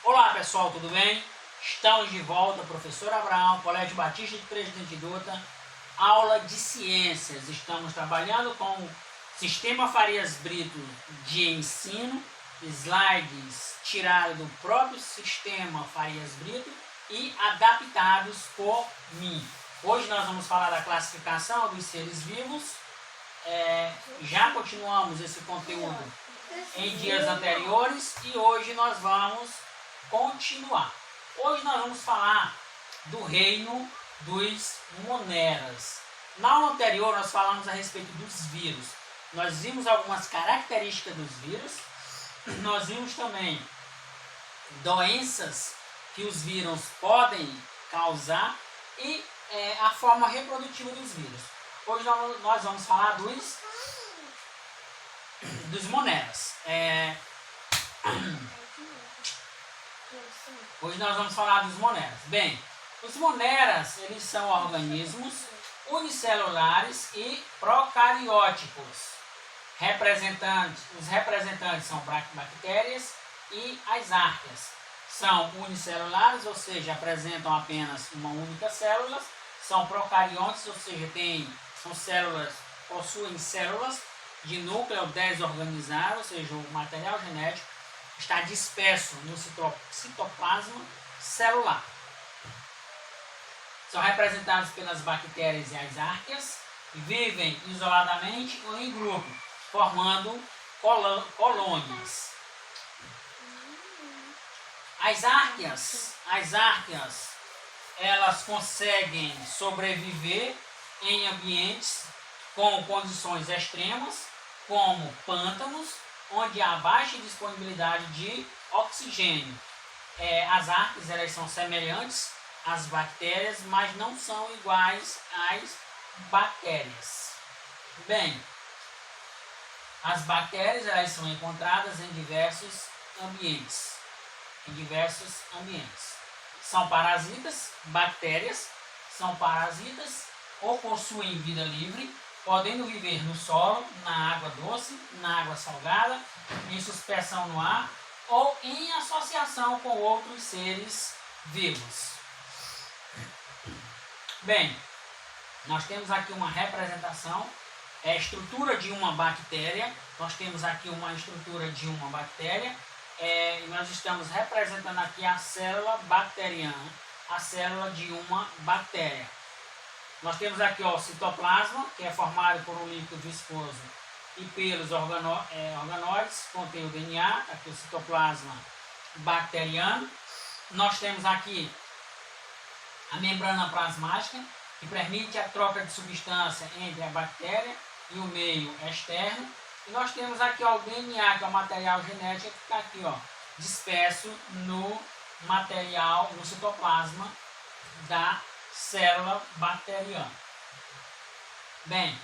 Olá pessoal, tudo bem? Estamos de volta, professor Abraão, Colégio Batista de Presidente Dutra, aula de ciências. Estamos trabalhando com o Sistema Farias Brito de ensino, slides tirados do próprio Sistema Farias Brito e adaptados por mim. Hoje nós vamos falar da classificação dos seres vivos. Já continuamos esse conteúdo em dias anteriores e hoje nós vamos continuar. Hoje nós vamos falar do reino dos moneras. Na aula anterior nós falamos a respeito dos vírus. Nós vimos algumas características dos vírus. Nós vimos também doenças que os vírus podem causar e a forma reprodutiva dos vírus. Hoje nós vamos falar dos moneras. Hoje nós vamos falar dos moneras. Bem, os moneras, eles são organismos unicelulares e procarióticos. Os representantes são bactérias e as arqueias. São unicelulares, ou seja, apresentam apenas uma única célula. São procariontes, ou seja, possuem células de núcleo desorganizado, ou seja, o material genético está disperso no citoplasma celular. São representados pelas bactérias e as arqueias, e vivem isoladamente ou em grupo, formando colônias. As arqueias, elas conseguem sobreviver em ambientes com condições extremas, como pântanos, onde há baixa disponibilidade de oxigênio. As arqueias, elas são semelhantes às bactérias, mas não são iguais às bactérias. Bem, as bactérias, elas são encontradas em diversos ambientes. São parasitas, bactérias são parasitas ou possuem vida livre, podendo viver no solo, na água doce, na água salgada, em suspensão no ar ou em associação com outros seres vivos. Bem, nós temos aqui uma representação, a estrutura de uma bactéria. Nós temos aqui uma estrutura de uma bactéria. Nós estamos representando aqui a célula bacteriana, a célula de uma bactéria. Nós temos aqui o citoplasma, que é formado por um líquido viscoso e pelos organóides, contém o DNA, aqui o citoplasma bacteriano. Nós temos aqui a membrana plasmática, que permite a troca de substância entre a bactéria e o meio externo. E nós temos aqui o DNA, que é o material genético, que está aqui disperso no citoplasma da célula bacteriana. Bem,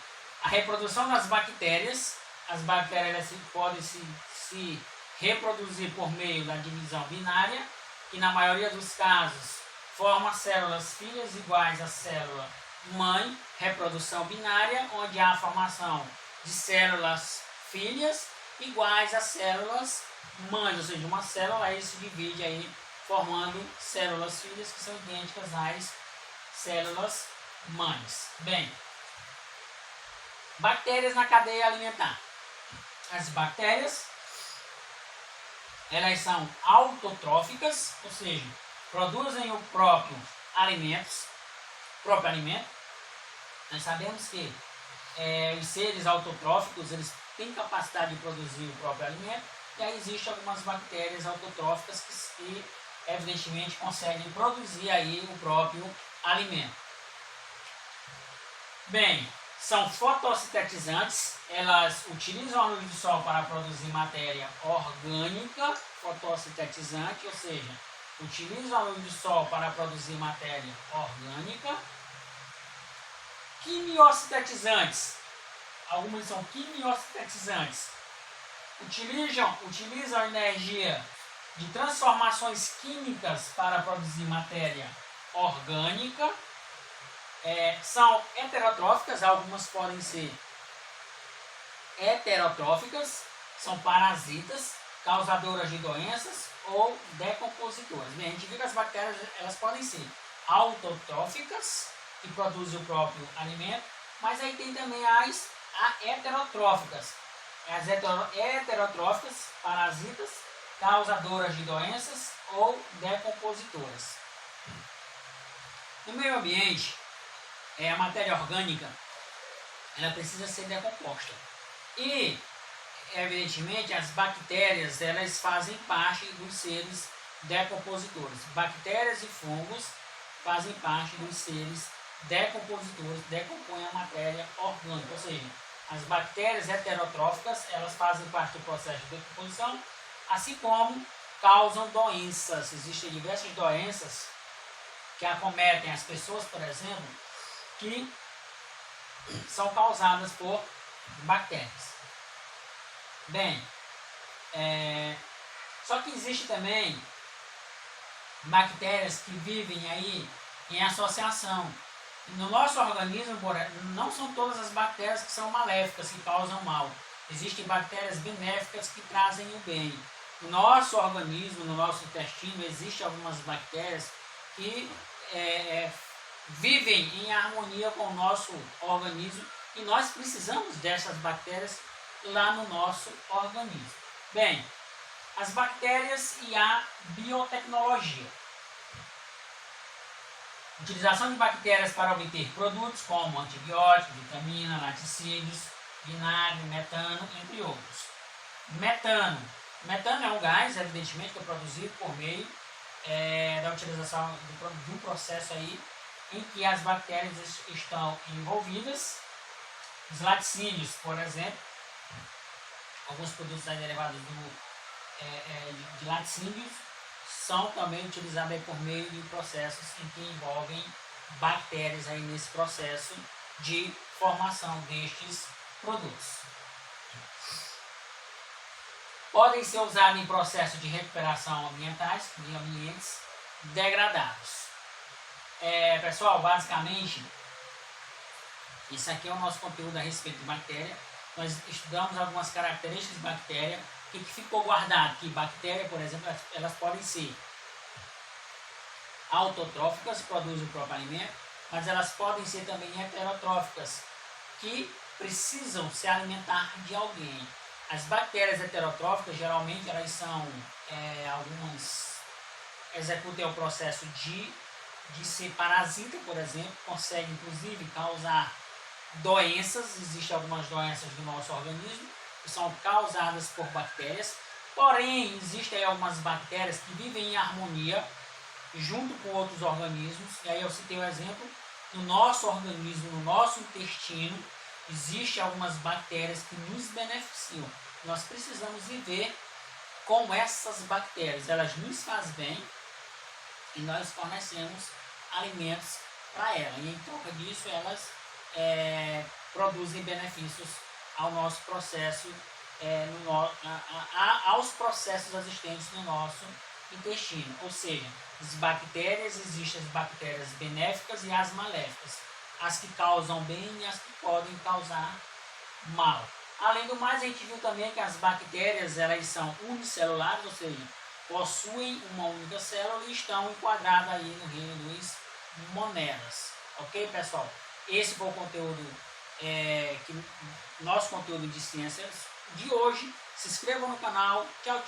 a reprodução das bactérias, as bactérias podem se reproduzir por meio da divisão binária, que na maioria dos casos forma células filhas iguais à célula mãe, reprodução binária, onde há a formação de células filhas iguais a células mães, ou seja, uma célula aí se divide aí formando células filhas que são idênticas às células mães. Bem, bactérias na cadeia alimentar. As bactérias, elas são autotróficas, ou seja, produzem o próprio alimento. Nós sabemos que os seres autotróficos, eles têm capacidade de produzir o próprio alimento, e aí existem algumas bactérias autotróficas que evidentemente conseguem produzir aí o próprio alimento. Bem, são fotossintetizantes, elas utilizam a luz do sol para produzir matéria orgânica, fotossintetizante, ou seja, utilizam a luz do sol para produzir matéria orgânica. Quimiosintetizantes, algumas são quimiosintetizantes, utilizam a energia de transformações químicas para produzir matéria orgânica. São heterotróficas, algumas podem ser heterotróficas, são parasitas, causadoras de doenças ou decompositoras. Bem, a gente viu que as bactérias elas podem ser autotróficas, que produzem o próprio alimento, mas aí tem também as heterotróficas. As heterotróficas, parasitas, causadoras de doenças ou decompositoras. No meio ambiente, a matéria orgânica ela precisa ser decomposta. E, evidentemente, as bactérias elas fazem parte dos seres decompositores. Bactérias e fungos fazem parte dos seres decompositores, decompõem a matéria orgânica. Ou seja, as bactérias heterotróficas elas fazem parte do processo de decomposição, assim como causam doenças. Existem diversas doenças que acometem as pessoas, por exemplo, que são causadas por bactérias. Bem, só que existe também bactérias que vivem aí em associação. No nosso organismo, não são todas as bactérias que são maléficas, que causam mal. Existem bactérias benéficas que trazem o bem. No nosso organismo, no nosso intestino, existem algumas bactérias que vivem em harmonia com o nosso organismo e nós precisamos dessas bactérias lá no nosso organismo. Bem, as bactérias e a biotecnologia. Utilização de bactérias para obter produtos como antibióticos, vitamina, laticídios, vinagre, metano, entre outros. Metano. Metano é um gás, evidentemente, que é produzido por meio da utilização de um processo aí em que as bactérias estão envolvidas. Os laticídios, por exemplo, alguns produtos derivados de laticídios são também utilizados por meio de processos em que envolvem bactérias aí nesse processo de formação destes produtos. Podem ser usados em processos de recuperação ambientais, de ambientes degradados. Pessoal, basicamente, isso aqui é o nosso conteúdo a respeito de bactéria. Nós estudamos algumas características de bactéria. O que ficou guardado? Que bactérias, por exemplo, elas podem ser autotróficas, produzem o próprio alimento, mas elas podem ser também heterotróficas, que precisam se alimentar de alguém. As bactérias heterotróficas, geralmente, elas são, algumas executam o processo de ser parasita, por exemplo, conseguem, inclusive, causar doenças. Existem algumas doenças do nosso organismo que são causadas por bactérias, porém, existem algumas bactérias que vivem em harmonia junto com outros organismos. E aí eu citei um exemplo, no nosso organismo, no nosso intestino, existem algumas bactérias que nos beneficiam. Nós precisamos viver com essas bactérias, elas nos fazem bem e nós fornecemos alimentos para elas. E em troca disso, elas produzem benefícios ao nosso processo, aos processos existentes no nosso intestino. Ou seja, as bactérias, existem as bactérias benéficas e as maléficas. As que causam bem e as que podem causar mal. Além do mais, a gente viu também que as bactérias elas são unicelulares, ou seja, possuem uma única célula e estão enquadradas aí no reino dos monedas. Ok, pessoal? Esse foi o conteúdo, nosso conteúdo de ciências de hoje. Se inscreva no canal. Tchau, tchau.